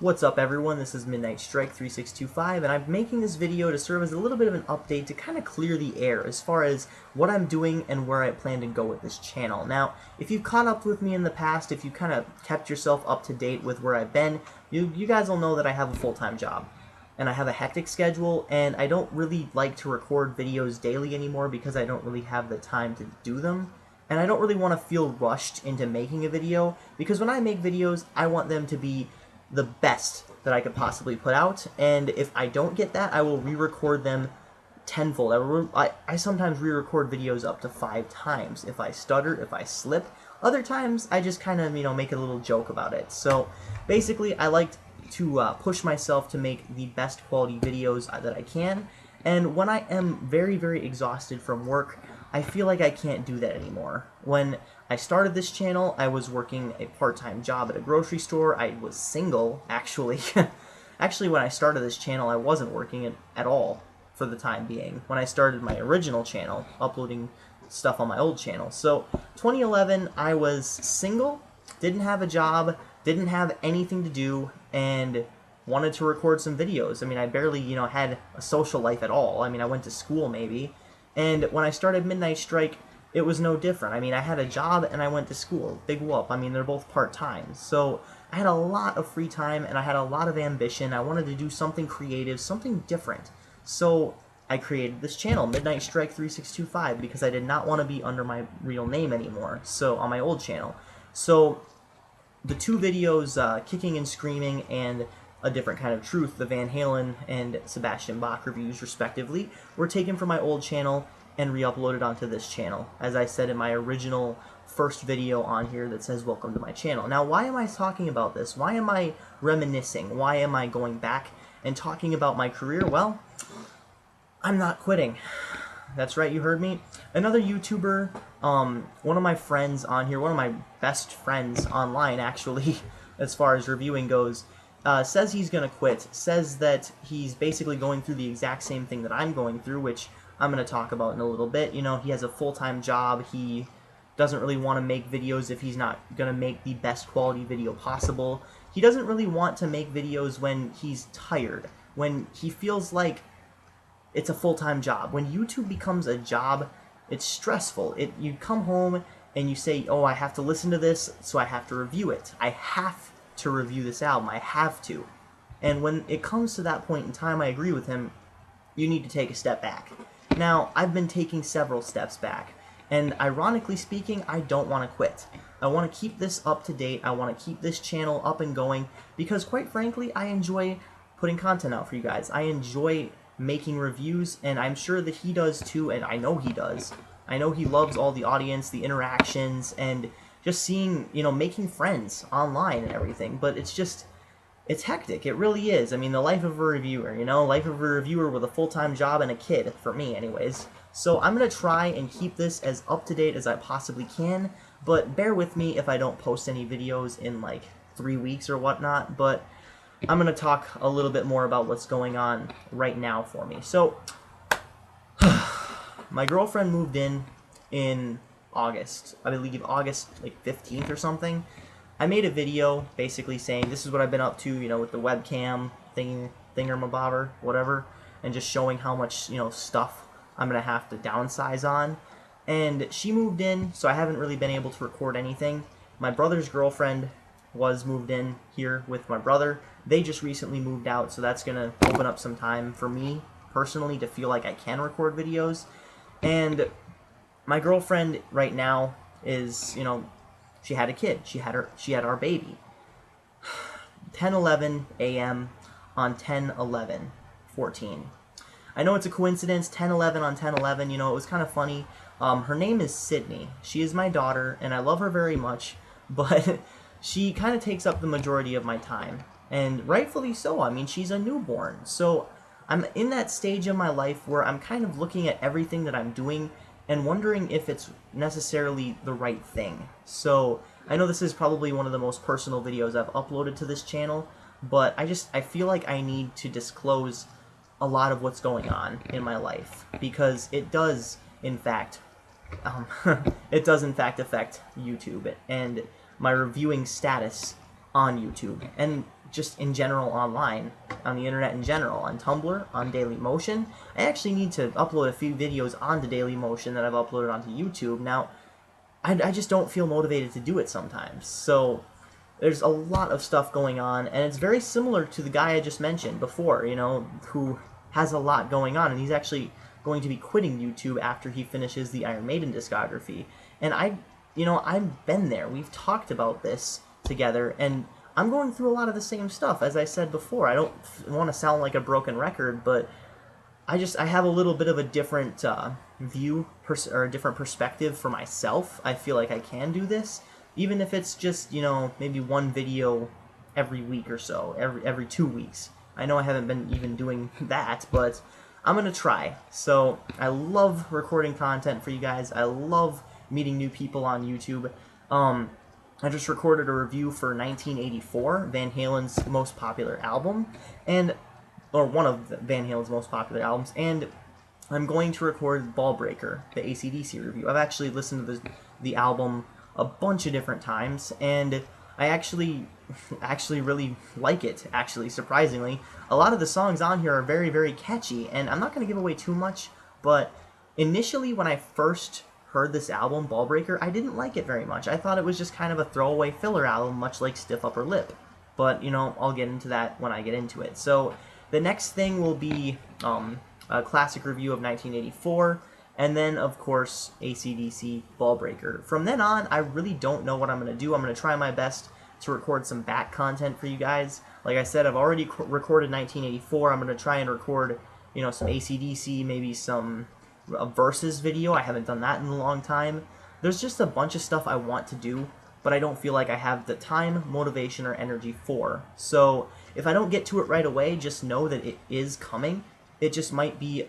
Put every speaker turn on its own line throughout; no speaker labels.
What's up everyone, this is Midnight Strike 3625 and I'm making this video to serve as a little bit of an update to kind of clear the air as far as what I'm doing and where I plan to go with this channel. Now, if you've caught up with me in the past, if you kind of kept yourself up to date with where I've been, you guys will know that I have a full-time job. And I have a hectic schedule, and I don't really like to record videos daily anymore because I don't really have the time to do them. And I don't really want to feel rushed into making a video, because when I make videos, I want them to be the best that I could possibly put out, and if I don't get that, I will re-record them tenfold. I sometimes re-record videos up to 5 times if I stutter, if I slip. Other times, I just kind of, make a little joke about it. So, basically, I like to push myself to make the best quality videos that I can, and when I am very, very exhausted from work, I feel like I can't do that anymore. When I started this channel, I was working a part-time job at a grocery store. I was single, actually. Actually, when I started this channel, I wasn't working at all for the time being. When I started my original channel, uploading stuff on my old channel. So, 2011, I was single, didn't have a job, didn't have anything to do, and wanted to record some videos. I mean, I barely, had a social life at all. I mean, I went to school, maybe. And when I started Midnight Strike, it was no different. I mean, I had a job and I went to school. Big whoop. I mean, they're both part-time. So I had a lot of free time and I had a lot of ambition. I wanted to do something creative, something different. So I created this channel, Midnight Strike 3625, because I did not want to be under my real name anymore. So on my old channel. So the two videos, Kicking and Screaming and A Different Kind of Truth, the Van Halen and Sebastian Bach reviews, respectively, were taken from my old channel and re-uploaded onto this channel, as I said in my original first video on here that says welcome to my channel. Now, why am I talking about this? Why am I reminiscing? Why am I going back and talking about my career? Well, I'm not quitting. That's right, you heard me. Another YouTuber, one of my friends on here, one of my best friends online, actually, as far as reviewing goes, says he's going to quit, says that he's basically going through the exact same thing that I'm going through, which I'm going to talk about in a little bit. He has a full-time job, he doesn't really want to make videos if he's not going to make the best quality video possible. He doesn't really want to make videos when he's tired, when he feels like it's a full-time job. When YouTube becomes a job, it's stressful. You come home and you say, oh, I have to listen to this, so I have to review it. I have to review this album. I have to. And when it comes to that point in time, I agree with him, you need to take a step back. Now, I've been taking several steps back, and ironically speaking, I don't want to quit. I want to keep this up to date. I want to keep this channel up and going, because quite frankly, I enjoy putting content out for you guys. I enjoy making reviews, and I'm sure that he does too, and I know he does. I know he loves all the audience, the interactions, and just seeing, making friends online and everything, but it's hectic. It really is. I mean, the life of a reviewer, life of a reviewer with a full-time job and a kid, for me anyways. So I'm going to try and keep this as up-to-date as I possibly can, but bear with me if I don't post any videos in like 3 weeks or whatnot, but I'm going to talk a little bit more about what's going on right now for me. So, my girlfriend moved in August. I believe August like 15th or something. I made a video basically saying this is what I've been up to, with the webcam thingamabobber, whatever, and just showing how much, stuff I'm going to have to downsize on. And she moved in, so I haven't really been able to record anything. My brother's girlfriend was moved in here with my brother. They just recently moved out, so that's going to open up some time for me personally to feel like I can record videos. And my girlfriend right now is, she had a kid. She had our baby. 10:11 a.m. on 10/11/14. I know it's a coincidence, 10/11 on 10/11, it was kind of funny. Her name is Sydney. She is my daughter, and I love her very much, but she kind of takes up the majority of my time, and rightfully so. I mean, she's a newborn, so I'm in that stage of my life where I'm kind of looking at everything that I'm doing and wondering if it's necessarily the right thing. So I know this is probably one of the most personal videos I've uploaded to this channel, but I feel like I need to disclose a lot of what's going on in my life, because it does in fact affect YouTube and my reviewing status on YouTube. And just in general online, on the internet in general, on Tumblr, on Dailymotion. I actually need to upload a few videos onto Dailymotion that I've uploaded onto YouTube. Now, I just don't feel motivated to do it sometimes. So there's a lot of stuff going on, and it's very similar to the guy I just mentioned before, you know, who has a lot going on, and he's actually going to be quitting YouTube after he finishes the Iron Maiden discography. And I've been there. We've talked about this together, and I'm going through a lot of the same stuff. As I said before, I don't want to sound like a broken record, but I have a little bit of a different view or a different perspective for myself. I feel like I can do this, even if it's just, you know, maybe one video every week or so, every 2 weeks. I know I haven't been even doing that, but I'm gonna try. So I love recording content for you guys. I love meeting new people on YouTube. I just recorded a review for 1984, Van Halen's most popular album, or one of Van Halen's most popular albums, and I'm going to record Ballbreaker, the AC/DC review. I've actually listened to the album a bunch of different times, and I actually really like it, actually, surprisingly. A lot of the songs on here are very, very catchy, and I'm not going to give away too much, but initially when I first heard this album, Ballbreaker, I didn't like it very much. I thought it was just kind of a throwaway filler album, much like Stiff Upper Lip. But, you know, I'll get into that when I get into it. So the next thing will be a classic review of 1984, and then, of course, AC/DC Ballbreaker. From then on, I really don't know what I'm going to do. I'm going to try my best to record some back content for you guys. Like I said, I've already recorded 1984. I'm going to try and record, you know, some AC/DC, maybe some a Versus video. I haven't done that in a long time. There's just a bunch of stuff I want to do, but I don't feel like I have the time, motivation, or energy for. So if I don't get to it right away, just know that it is coming. It just might be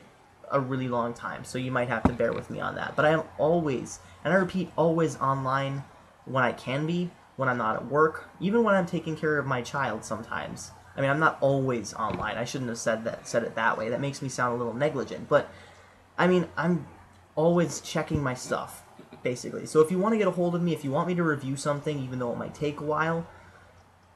a really long time, so you might have to bear with me on that. But I am always, and I repeat, always online when I can be, when I'm not at work, even when I'm taking care of my child sometimes. I mean, I'm not always online. I shouldn't have said it that way. That makes me sound a little negligent, but I mean, I'm always checking my stuff, basically. So if you want to get a hold of me, if you want me to review something, even though it might take a while,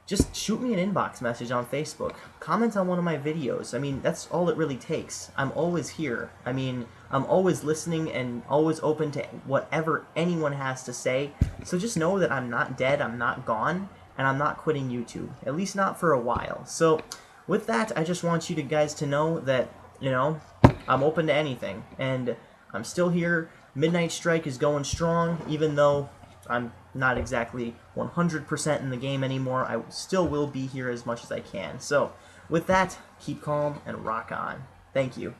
just shoot me an inbox message on Facebook. Comment on one of my videos. I mean, that's all it really takes. I'm always here. I mean, I'm always listening and always open to whatever anyone has to say. So just know that I'm not dead, I'm not gone, and I'm not quitting YouTube. At least not for a while. So with that, I just want you guys to know that, you know, I'm open to anything, and I'm still here. Midnight Strike is going strong, even though I'm not exactly 100% in the game anymore. I still will be here as much as I can. So, with that, keep calm and rock on. Thank you.